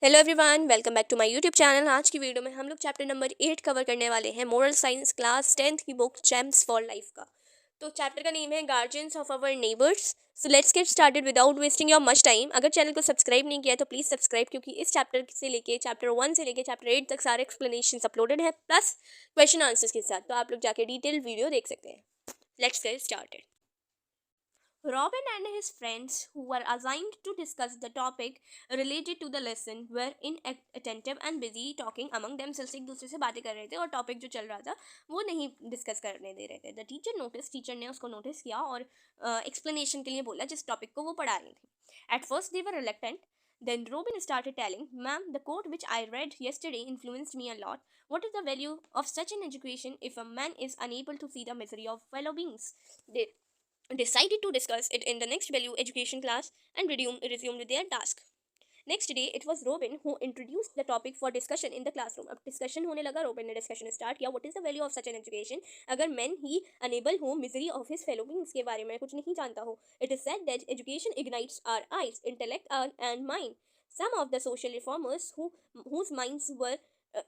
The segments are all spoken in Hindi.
Hello everyone, welcome back to my YouTube channel. आज की वीडियो में हम लोग चैप्टर नंबर 8 कवर करने वाले हैं, मोरल साइंस क्लास 10th की बुक जेम्स फॉर लाइफ का। तो चैप्टर का नेम है guardians of our neighbours. So let's get started without wasting your much time. अगर चैनल को सब्सक्राइब नहीं किया तो प्लीज़ सब्सक्राइब, क्योंकि इस चैप्टर से लेके चैप्टर 1 से लेके चैप्टर 8 तक सारे एक्सप्लेनेशन अपलोडेड है, प्लस क्वेश्चन आंसर्स के साथ। तो आप लोग जाके डिटेल वीडियो देख सकते हैं। Let's get started. Robin and his friends, who were assigned to discuss the topic related to the lesson, were inattentive and busy talking among themselves. एक दूसरे से बातें कर रहे थे और टॉपिक जो चल रहा था वो नहीं डिस्कस करने दे रहे थे. द टीचर ने उसको नोटिस किया और एक्सप्लेनेशन के लिए बोला जिस टॉपिक को वो पढ़ा रही थी. At first they were reluctant. Then Robin started telling, "Ma'am, the quote which I read yesterday influenced me a lot. What is the value of such an education if a man is unable to see the misery of fellow beings?" They decided to discuss it in the next value education class and resumed their task. Next day, it was Robin who introduced the topic for discussion in the classroom. अब डिस्कशन होने लगा. रोबिन ने डिस्कशन स्टार्ट किया. What is the value of such an education अगर मैन ही अनेबल हो misery of his fellow beings के बारे में कुछ नहीं जानता हो. It is said that education ignites our eyes, intellect and mind. Some of the social reformers whose minds were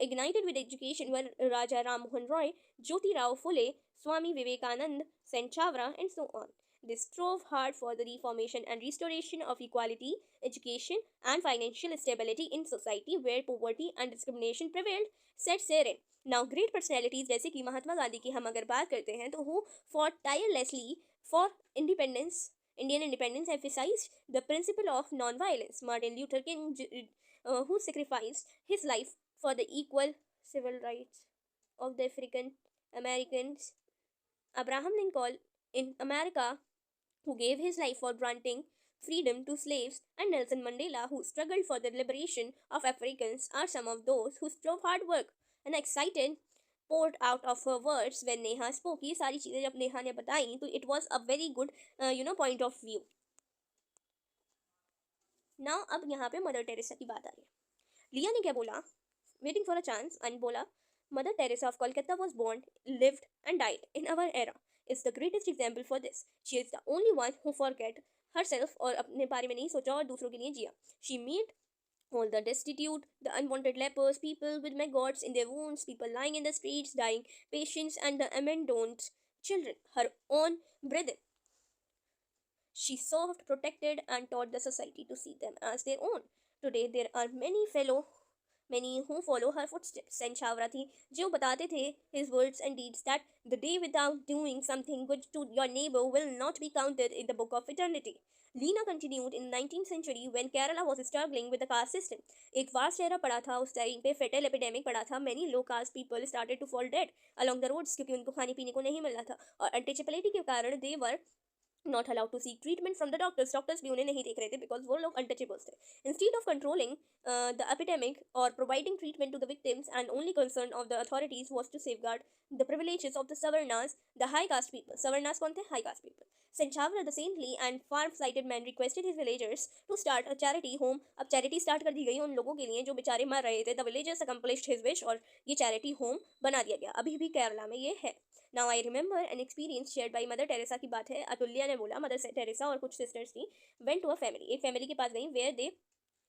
ignited with education were Raja Ram Mohan Roy, Jyoti Rao Phule, Swami Vivekanand, Saint Chavra, and so on. They strove hard for the reformation and restoration of equality, education, and financial stability in society where poverty and discrimination prevailed, said Seren. Now, great personalities जैसे कि महात्मा गांधी की हम अगर बात करते हैं तो who fought tirelessly for independence, Indian independence, emphasized the principle of non-violence. Martin Luther King, who sacrificed his life for the equal civil rights of the African Americans. Abraham Lincoln in America, who gave his life for granting freedom to slaves, and Nelson Mandela, who struggled for the liberation of Africans, are some of those who strove hard work and excited poured out of her words when Neha spoke. ये सारी चीज़ें जब नेहा ने बताई तो it was a very good point of view. Now अब यहाँ पे मदर टेरेसा की बात आ रही है. लिया ने क्या बोला? Waiting for a chance, and बोला, Mother Teresa of Calcutta was born, lived, and died in our era. Is the greatest example for this. She is the only one who forget herself और अपने बारे में नहीं सोचा और दूसरों के लिए जिया. She met all the destitute, the unwanted lepers, people with maggots in their wounds, people lying in the streets, dying patients, and the abandoned children, her own brethren. She served, protected, and taught the society to see them as their own. Today there are many who follow her footsteps. Saint Chavra थी जो बताते थे his words and deeds that the day without doing something good to your neighbor will not be counted in the book of eternity. Lina continued in the 19th century when Kerala was struggling with the caste system. एक वास्ट एरा पड़ा था उस टाइम पे, फेटल एपिडेमिक पड़ा था. Many low caste people started to fall dead along the roads क्योंकि उनको खाने पीने को नहीं मिल रहा था और अनटचेबिलिटी के कारण they were not allowed to seek treatment from the doctors भी उन्हें नहीं देख रहे थे because वो लोग untouchables थे. Instead of controlling the epidemic or providing treatment to the victims, and only concern of the authorities was to safeguard the privileges of the Savarnas, the high caste people. Savarnas कौन थे? High caste people. Saint Chavra, the saintly and far-sighted man, requested his villagers to start a charity home. अब charity start कर दी गई उन लोगों के लिए जो बेचारे मर रहे थे. The villagers accomplished his wish और ये charity home बना दिया गया. अभी भी केरला में ये है. Now I remember an experience shared by Mother Teresa की बात है. अतुल्या ने बोला मदर टेरेसा और कुछ सिस्टर्स थी went to a family. एक फैमिली के पास गई where they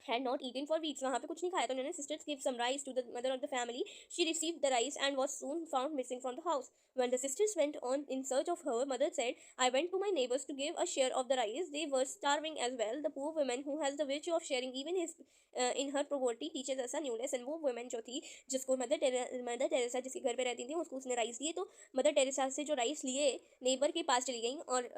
had not eaten for weeks. वहाँ पे कुछ नहीं खाया तो उन्होंने sisters gave some rice to the mother of the family. She received the rice and was soon found missing from the house. When the sisters went on in search of her, mother said, I went to my neighbors to give a share of the rice. They were starving as well. The poor woman who has the virtue of sharing even his in her poverty teaches us a new lesson. वो women जो थी जिसको मदर टेरेसा जिसके घर पे रहती थी उसको उसने राइस दिए तो मदर टेरेसा से जो राइस लिए नेबर के पास चली गई और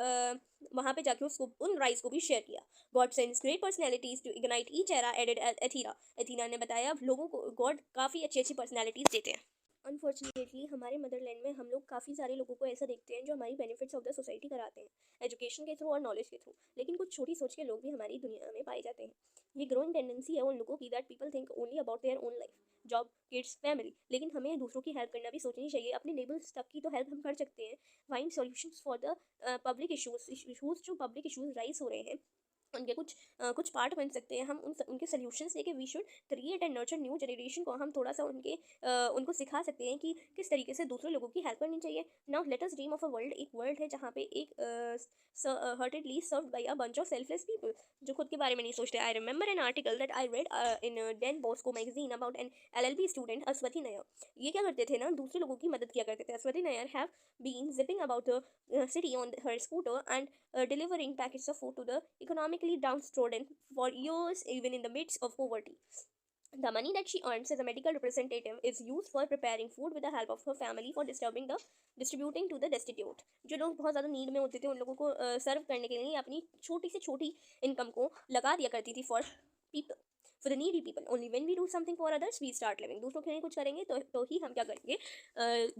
वहाँ पे जाके उसको उन राइस को भी शेयर किया. God sends great personalities to ignite each era added Athena ने बताया लोगों को गॉड काफ़ी अच्छी अच्छी पर्सनैलिटीज़ देते हैं. अनफॉर्चुनेटली हमारे मदरलैंड में हम लोग काफ़ी सारे लोगों को ऐसा देखते हैं जो हमारी बेनिफिट्स ऑफ द सोसाइटी कराते हैं एजुकेशन के थ्रू और नॉलेज के थ्रू, लेकिन कुछ छोटी सोच के लोग भी हमारी दुनिया में पाए जाते हैं. ये ग्रोइंग टेंडेंसी है उन लोगों की that people think only about their own life, job, kids, family, लेकिन हमें दूसरों की हेल्प करना भी सोचनी चाहिए. अपने नेबर्स तक की तो हेल्प हम कर सकते हैं. Find solutions for the public issues जो पब्लिक इशूज़ राइज हो रहे हैं उनके कुछ पार्ट बन सकते हैं हम उनके सोल्यूशंस लेके। We should create and nurture new generation को। हम थोड़ा सा उनको सिखा सकते हैं कि किस तरीके से दूसरे लोगों की हेल्प करनी चाहिए। Now let us dream of a world, एक वर्ल्ड है जहाँ पे एक heartedly served by a bunch of selfless people जो खुद के बारे में नहीं सोचते। I remember an article that I read in Don Bosco magazine about an LLB student Ashwathi Nair. ये क्या करते थे ना, दूसरे लोगों की मदद किया करते थे। Ashwathy Nair have been zipping about the city on her scooter and delivering packets of food to the economically downtrodden for years, even in the midst of poverty. The money that she earns as a medical representative is used for preparing food with the help of her family for distributing to the destitute. जो लोग बहुत ज़्यादा नीड में होते थे उन लोगों को सर्व करने के लिए अपनी छोटी से छोटी इनकम को लगा दिया करती थी for the needy people. Only when we do something for others we start living. दूसरों के लिए कुछ करेंगे तो ही हम क्या करेंगे,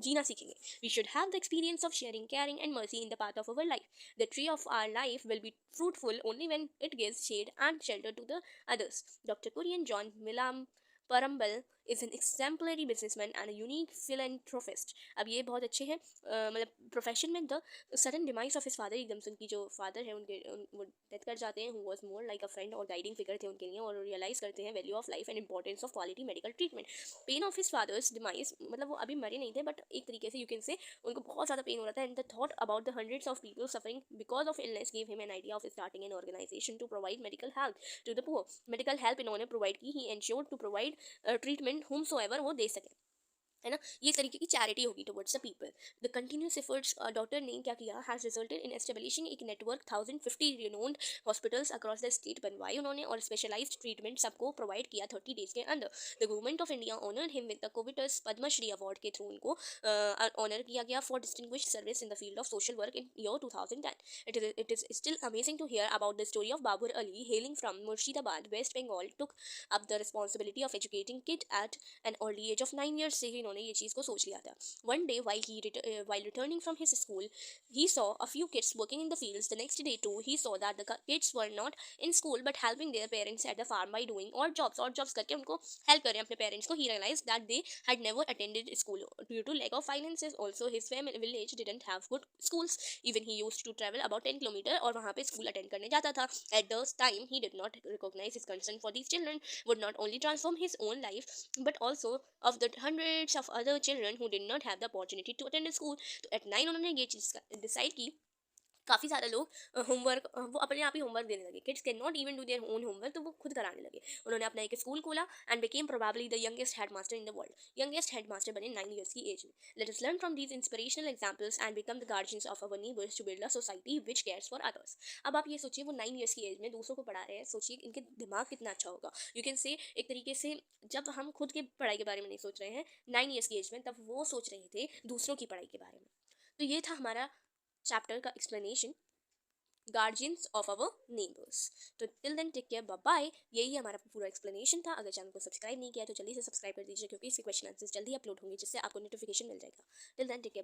जीना सीखेंगे. We should have the experience of sharing, caring and mercy in the path of our life. The tree of our life will be fruitful only when it gives shade and shelter to the others. Dr. Kurian John Milam Parambal is an exemplary businessman and a unique philanthropist. अब ये बहुत अच्छे हैं, मतलब प्रोफेशन में the sudden demise of his father, एकदम से उनकी जो फादर है वो डेथ कर जाते हैं, who was more like a friend और गाइडिंग फिगर थे उनके लिए, और रियलाइज करते हैं value of life and importance of quality medical treatment. Pain of his father's demise, मतलब वो अभी मरे नहीं थे बट एक तरीके से यू कैन से उनको बहुत ज़्यादा पेन हो रहा था, and the thought about the hundreds of people suffering because of illness gave him an idea of starting an organisation to provide medical help to the poor. Medical help इन्होंने प्रोवाइड की, he ensured to provide treatment whom so ever वो दे सके, है ना. ये एक तरीके की चैरिटी होगी towards the people. The continuous efforts doctor ने क्या किया, हैज रिजल्टेड इन एस्टेब्लिशिंग एक network 1050 renowned hospitals across the state बनवाए उन्होंने, और स्पेशलाइज्ड ट्रीटमेंट सबको प्रोवाइड किया 30 डेज के अंदर. The government of India honoured him with the coveted Padma Shri award के थ्रू उनको ऑनर किया गया for distinguished service in the field of social work in year 2010. It is still amazing to hear about the story of Babur Ali, hailing from Murshidabad, West Bengal, took up the responsibility of educating kid at an early age of 9 years से ही इन्होंने ये चीज़ को सोच लिया था. One day while returning from his school, he saw a few kids working in the fields. The next day too, he saw that the kids were not in school but helping their parents at the farm by doing odd jobs करके उनको help कर रहे हैं अपने parents को. He realized that they had never attended school due to lack of finances. Also, his family village didn't have good schools. Even he used to travel about 10 kilometers और वहाँ पे school attend करने जाता था. At this time, he did not recognize his concern for these children would not only transform his own life but also of the hundreds of other children who did not have the opportunity to attend school. तो at 9 उन्होंने ये चीज़ डिसाइड की. काफ़ी सारे लोग होमवर्क वो अपने आप ही होमवर्क देने लगे. Kids can not even do their own homework, तो वो खुद कराने लगे. उन्होंने अपना एक स्कूल खोला and became probably the youngest head master in the world. Youngest head master बने 9 ईयर्स की एज में. Let us learn from these inspirational examples and become the guardians of our neighbours to build a society which cares for others. अब आप ये सोचिए, वो 9 ईयर्स की एज में दूसरों को पढ़ा रहे हैं. सोचिए इनके दिमाग कितना अच्छा होगा. यू कैन से एक तरीके से जब हम खुद के पढ़ाई के बारे में नहीं सोच रहे हैं 9 ईयर्स की एज में, तब वो सोच रहे थे दूसरों की पढ़ाई के बारे में. तो ये था हमारा चैप्टर का explanation, guardians of our neighbours. तो till then take care, bye bye. यही हमारा पूरा एक्सप्लेनेशन था. अगर चैनल को सब्सक्राइब नहीं किया तो जल्दी से सब्सक्राइब कर दीजिए, क्योंकि इसके क्वेश्चन आंसर्स जल्दी अपलोड होंगे जिससे आपको नोटिफिकेशन मिल जाएगा. Till then take care.